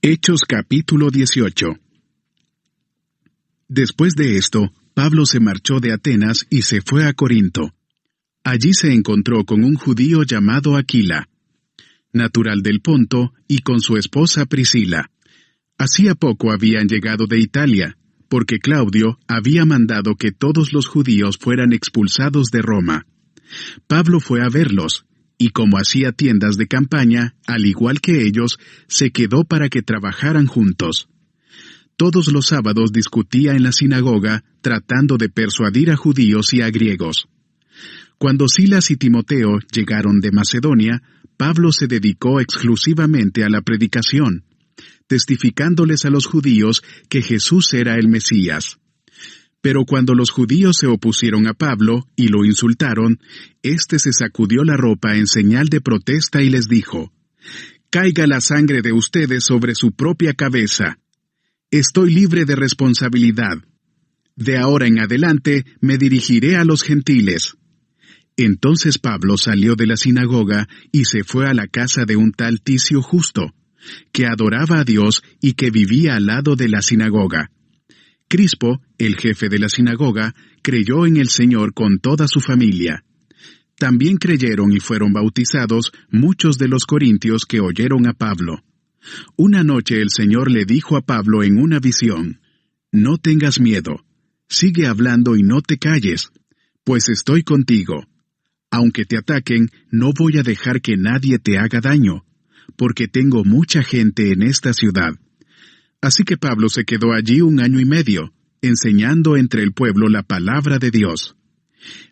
Hechos capítulo 18. Después de esto, Pablo se marchó de Atenas y se fue a Corinto. Allí se encontró con un judío llamado Aquila, natural del Ponto, y con su esposa Priscila. Hacía poco habían llegado de Italia, porque Claudio había mandado que todos los judíos fueran expulsados de Roma. Pablo fue a verlos, y como hacía tiendas de campaña, al igual que ellos, se quedó para que trabajaran juntos. Todos los sábados discutía en la sinagoga, tratando de persuadir a judíos y a griegos. Cuando Silas y Timoteo llegaron de Macedonia, Pablo se dedicó exclusivamente a la predicación, testificándoles a los judíos que Jesús era el Mesías. Pero cuando los judíos se opusieron a Pablo y lo insultaron, éste se sacudió la ropa en señal de protesta y les dijo: «Caiga la sangre de ustedes sobre su propia cabeza. Estoy libre de responsabilidad. De ahora en adelante me dirigiré a los gentiles». Entonces Pablo salió de la sinagoga y se fue a la casa de un tal Ticio Justo, que adoraba a Dios y que vivía al lado de la sinagoga. Crispo, el jefe de la sinagoga, creyó en el Señor con toda su familia. También creyeron y fueron bautizados muchos de los corintios que oyeron a Pablo. Una noche el Señor le dijo a Pablo en una visión: «No tengas miedo, sigue hablando y no te calles, pues estoy contigo. Aunque te ataquen, no voy a dejar que nadie te haga daño, porque tengo mucha gente en esta ciudad». Así que Pablo se quedó allí 1 año y medio, enseñando entre el pueblo la palabra de Dios.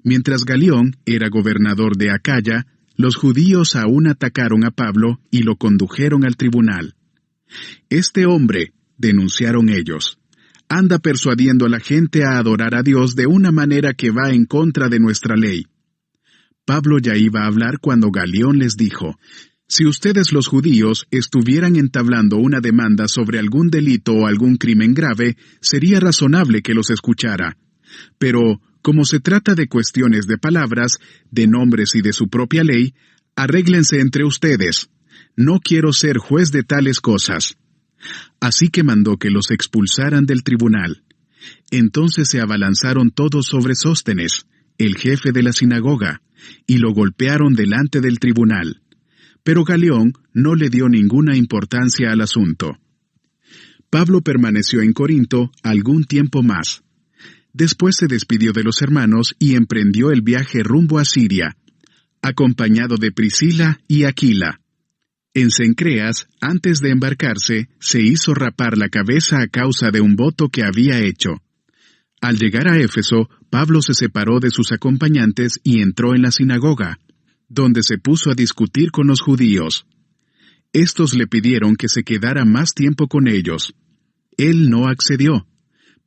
Mientras Galión era gobernador de Acaya, los judíos aún atacaron a Pablo y lo condujeron al tribunal. «Este hombre», denunciaron ellos, «anda persuadiendo a la gente a adorar a Dios de una manera que va en contra de nuestra ley». Pablo ya iba a hablar cuando Galión les dijo: «Si ustedes los judíos estuvieran entablando una demanda sobre algún delito o algún crimen grave, sería razonable que los escuchara. Pero, como se trata de cuestiones de palabras, de nombres y de su propia ley, arréglense entre ustedes. No quiero ser juez de tales cosas». Así que mandó que los expulsaran del tribunal. Entonces se abalanzaron todos sobre Sóstenes, el jefe de la sinagoga, y lo golpearon delante del tribunal. Pero Galión no le dio ninguna importancia al asunto. Pablo permaneció en Corinto algún tiempo más. Después se despidió de los hermanos y emprendió el viaje rumbo a Siria, acompañado de Priscila y Aquila. En Cencreas, antes de embarcarse, se hizo rapar la cabeza a causa de un voto que había hecho. Al llegar a Éfeso, Pablo se separó de sus acompañantes y entró en la sinagoga, donde se puso a discutir con los judíos. Estos le pidieron que se quedara más tiempo con ellos. Él no accedió,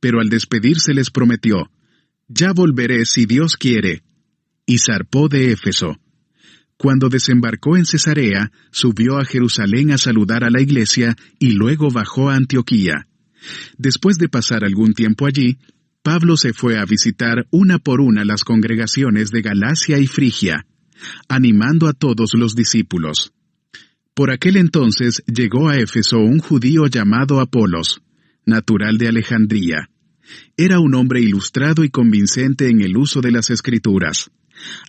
pero al despedirse les prometió: «Ya volveré si Dios quiere», y zarpó de Éfeso. Cuando desembarcó en Cesarea, subió a Jerusalén a saludar a la iglesia y luego bajó a Antioquía. Después de pasar algún tiempo allí, Pablo se fue a visitar una por una las congregaciones de Galacia y Frigia, animando a todos los discípulos. Por aquel entonces llegó a Éfeso un judío llamado Apolos, natural de Alejandría. Era un hombre ilustrado y convincente en el uso de las Escrituras.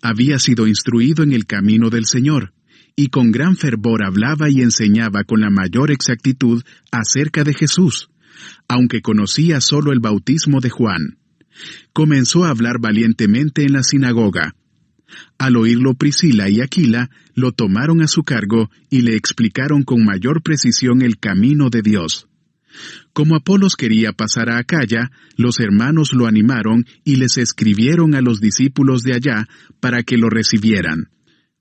Había sido instruido en el camino del Señor, y con gran fervor hablaba y enseñaba con la mayor exactitud acerca de Jesús, aunque conocía solo el bautismo de Juan. Comenzó a hablar valientemente en la sinagoga. Al oírlo Priscila y Aquila, lo tomaron a su cargo y le explicaron con mayor precisión el camino de Dios. Como Apolos quería pasar a Acaya, los hermanos lo animaron y les escribieron a los discípulos de allá para que lo recibieran.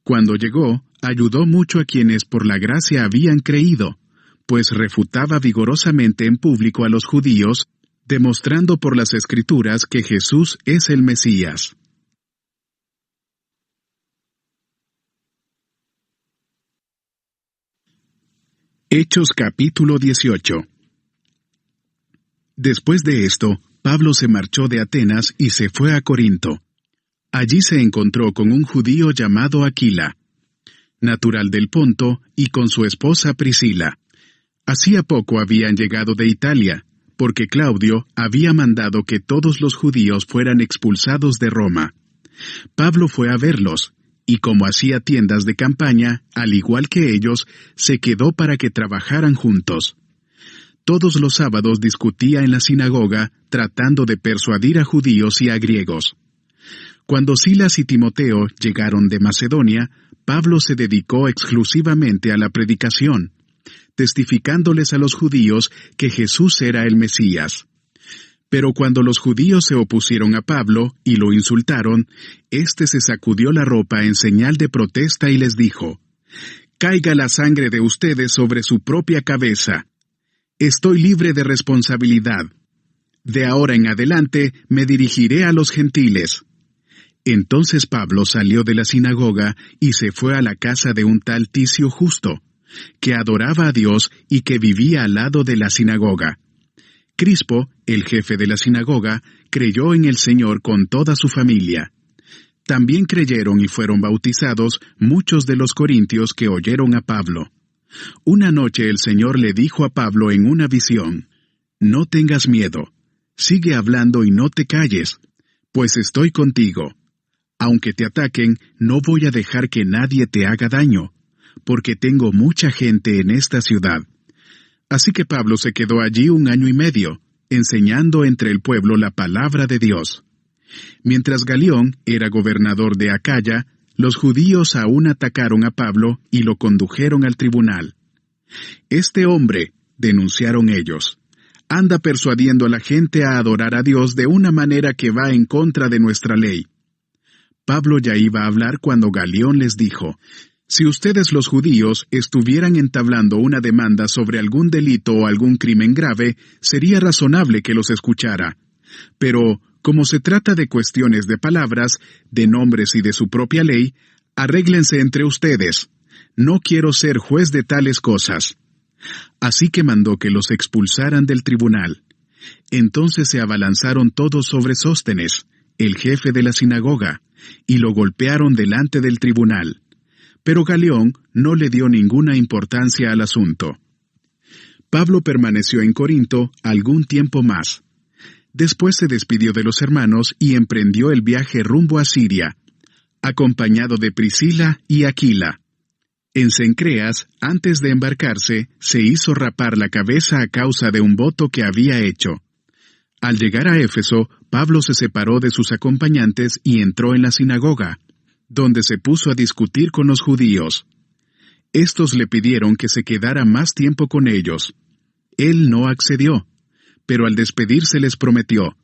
Cuando llegó, ayudó mucho a quienes por la gracia habían creído, pues refutaba vigorosamente en público a los judíos, demostrando por las Escrituras que Jesús es el Mesías. Hechos capítulo 18. Después de esto, Pablo se marchó de Atenas y se fue a Corinto. Allí se encontró con un judío llamado Aquila, natural del Ponto, y con su esposa Priscila. Hacía poco habían llegado de Italia, porque Claudio había mandado que todos los judíos fueran expulsados de Roma. Pablo fue a verlos, y como hacía tiendas de campaña, al igual que ellos, se quedó para que trabajaran juntos. Todos los sábados discutía en la sinagoga, tratando de persuadir a judíos y a griegos. Cuando Silas y Timoteo llegaron de Macedonia, Pablo se dedicó exclusivamente a la predicación, testificándoles a los judíos que Jesús era el Mesías. Pero cuando los judíos se opusieron a Pablo y lo insultaron, éste se sacudió la ropa en señal de protesta y les dijo: «Caiga la sangre de ustedes sobre su propia cabeza. Estoy libre de responsabilidad. De ahora en adelante me dirigiré a los gentiles». Entonces Pablo salió de la sinagoga y se fue a la casa de un tal Ticio Justo, que adoraba a Dios y que vivía al lado de la sinagoga. Crispo, el jefe de la sinagoga, creyó en el Señor con toda su familia. También creyeron y fueron bautizados muchos de los corintios que oyeron a Pablo. Una noche el Señor le dijo a Pablo en una visión: «No tengas miedo, sigue hablando y no te calles, pues estoy contigo. Aunque te ataquen, no voy a dejar que nadie te haga daño, porque tengo mucha gente en esta ciudad». Así que Pablo se quedó allí 1 año y medio, enseñando entre el pueblo la palabra de Dios. Mientras Galión era gobernador de Acaya, los judíos aún atacaron a Pablo y lo condujeron al tribunal. «Este hombre», denunciaron ellos, «anda persuadiendo a la gente a adorar a Dios de una manera que va en contra de nuestra ley». Pablo ya iba a hablar cuando Galión les dijo: «Si ustedes los judíos estuvieran entablando una demanda sobre algún delito o algún crimen grave, sería razonable que los escuchara. Pero, como se trata de cuestiones de palabras, de nombres y de su propia ley, arréglense entre ustedes. No quiero ser juez de tales cosas». Así que mandó que los expulsaran del tribunal. Entonces se abalanzaron todos sobre Sóstenes, el jefe de la sinagoga, y lo golpearon delante del tribunal. Pero Galión no le dio ninguna importancia al asunto. Pablo permaneció en Corinto algún tiempo más. Después se despidió de los hermanos y emprendió el viaje rumbo a Siria, acompañado de Priscila y Aquila. En Cencreas, antes de embarcarse, se hizo rapar la cabeza a causa de un voto que había hecho. Al llegar a Éfeso, Pablo se separó de sus acompañantes y entró en la sinagoga, donde se puso a discutir con los judíos. Estos le pidieron que se quedara más tiempo con ellos. Él no accedió, pero al despedirse les prometió: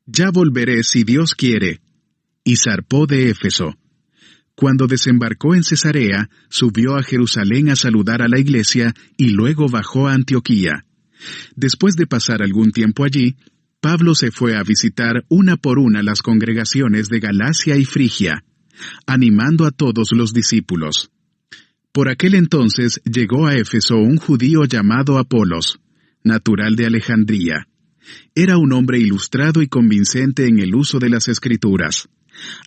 «Ya volveré si Dios quiere», y zarpó de Éfeso. Cuando desembarcó en Cesarea, subió a Jerusalén a saludar a la iglesia y luego bajó a Antioquía. Después de pasar algún tiempo allí, Pablo se fue a visitar una por una las congregaciones de Galacia y Frigia, animando a todos los discípulos. Por aquel entonces llegó a Éfeso un judío llamado Apolos, natural de Alejandría. Era un hombre ilustrado y convincente en el uso de las Escrituras.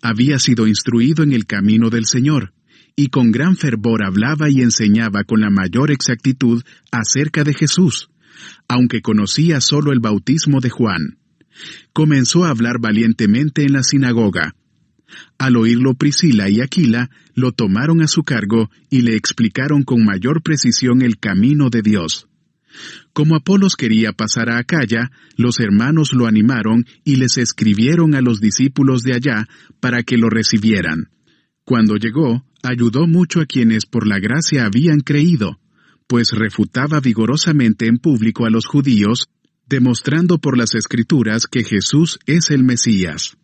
Había sido instruido en el camino del Señor, y con gran fervor hablaba y enseñaba con la mayor exactitud acerca de Jesús, aunque conocía solo el bautismo de Juan. Comenzó a hablar valientemente en la sinagoga. Al oírlo Priscila y Aquila lo tomaron a su cargo y le explicaron con mayor precisión el camino de Dios. Como Apolos quería pasar a Acaya, los hermanos lo animaron y les escribieron a los discípulos de allá para que lo recibieran. Cuando llegó, ayudó mucho a quienes por la gracia habían creído, pues refutaba vigorosamente en público a los judíos, demostrando por las Escrituras que Jesús es el Mesías.